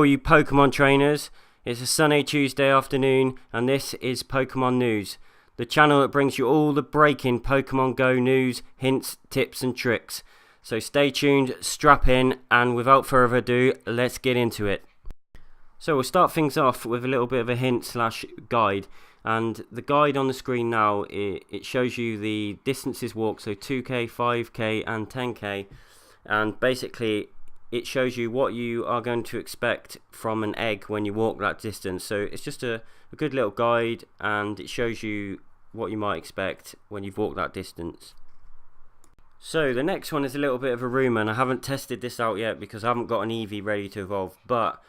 all you Pokemon trainers. It's a sunny Tuesday afternoon and this is Pokemon News, the channel that brings you all the breaking Pokemon Go news, hints, tips and tricks. So stay tuned, strap in, and without further ado, let's get into it. So we'll start things off with a little bit of a hint slash guide. And the guide on the screen now, it shows you the distances walked, so 2k, 5k and 10k. And basically it shows you what you are going to expect from an egg when you walk that distance. So it's just a good little guide, and it shows you what you might expect when you've walked that distance. So the next one is a little bit of a rumour, and I haven't tested this out yet because I haven't got an Eevee ready to evolve, but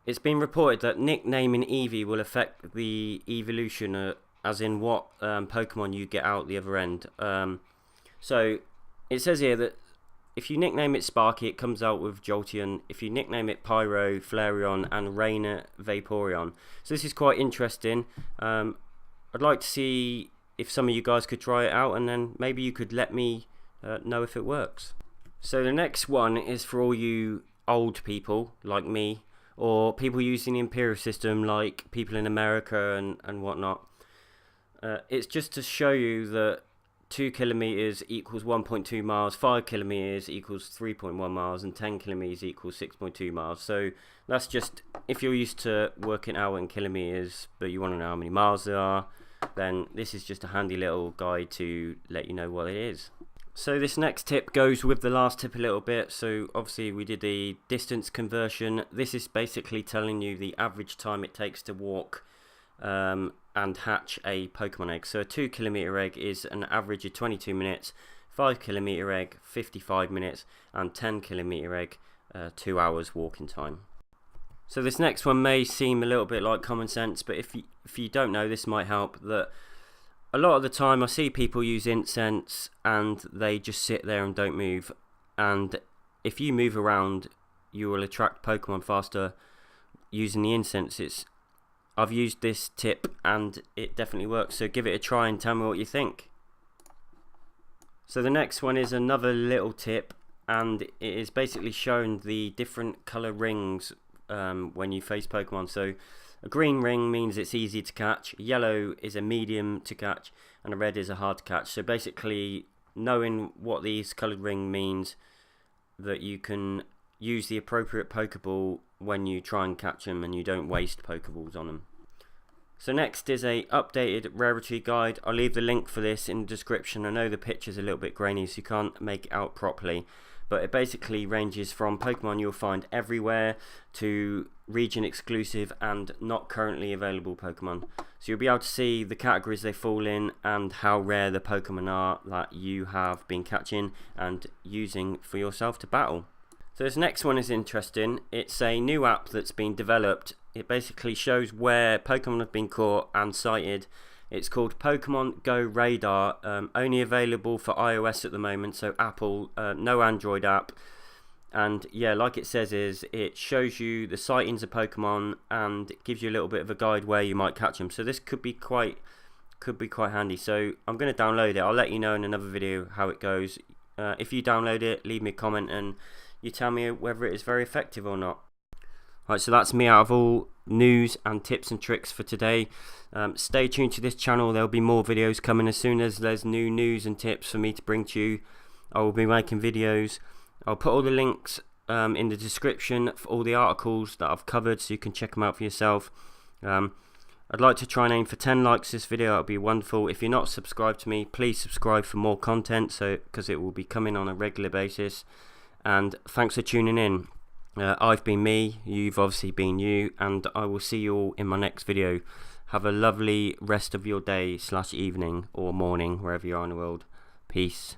it's been reported that nicknaming Eevee will affect the evolution, as in what Pokemon you get out the other end. So it says here that if you nickname it Sparky, it comes out with Jolteon. If you nickname it Pyro, Flareon, and Rainer, Vaporeon. So this is quite interesting. I'd like to see if some of you guys could try it out, and then maybe you could let me know if it works. So the next one is for all you old people like me, or people using the Imperial system like people in America and whatnot. It's just to show you that 2 kilometers equals 1.2 miles, 5 kilometers equals 3.1 miles, and 10 kilometers equals 6.2 miles. So that's just if you're used to working out in kilometers, but you want to know how many miles there are, then this is just a handy little guide to let you know what it is. So this next tip goes with the last tip a little bit. So obviously we did the distance conversion. This is basically telling you the average time it takes to walk and hatch a Pokemon egg. So a 2 kilometer egg is an average of 22 minutes, 5 kilometer egg 55 minutes, and 10 kilometer egg 2 hours walking time. So this next one may seem a little bit like common sense, but if you don't know, this might help. That a lot of the time I see people use incense and they just sit there and don't move, and if you move around you will attract Pokemon faster using the incense. I've used this tip and it definitely works, so give it a try and tell me what you think. So the next one is another little tip, and it is basically showing the different colour rings when you face Pokemon. So a green ring means it's easy to catch, yellow is a medium to catch, and a red is a hard to catch. So basically knowing what these coloured ring means, that you can use the appropriate Pokeball when you try and catch them and you don't waste Pokeballs on them. So next is a updated rarity guide. I'll leave the link for this in the description. I know the picture's a little bit grainy so you can't make it out properly, but it basically ranges from Pokemon you'll find everywhere to region exclusive and not currently available Pokemon. So you'll be able to see the categories they fall in and how rare the Pokemon are that you have been catching and using for yourself to battle. So this next one is interesting. It's a new app that's been developed. It basically shows where Pokemon have been caught and sighted. It's called Pokemon Go Radar, only available for iOS at the moment, so Apple, no Android app. And yeah, like it says, it shows you the sightings of Pokemon and it gives you a little bit of a guide where you might catch them. So this could be quite handy. So I'm going to download it. I'll let you know in another video how it goes. If you download it, leave me a comment and you tell me whether it is very effective or not. Right, so that's me out of all news and tips and tricks for today. Stay tuned to this channel. There'll be more videos coming as soon as there's new news and tips for me to bring to you. I will be making videos. I'll put all the links in the description for all the articles that I've covered so you can check them out for yourself. I'd like to try and aim for 10 likes this video. That would be wonderful. If you're not subscribed to me, please subscribe for more content, because it will be coming on a regular basis. And thanks for tuning in. I've been me, you've obviously been you, and I will see you all in my next video. Have a lovely rest of your day / evening or morning, wherever you are in the world. Peace.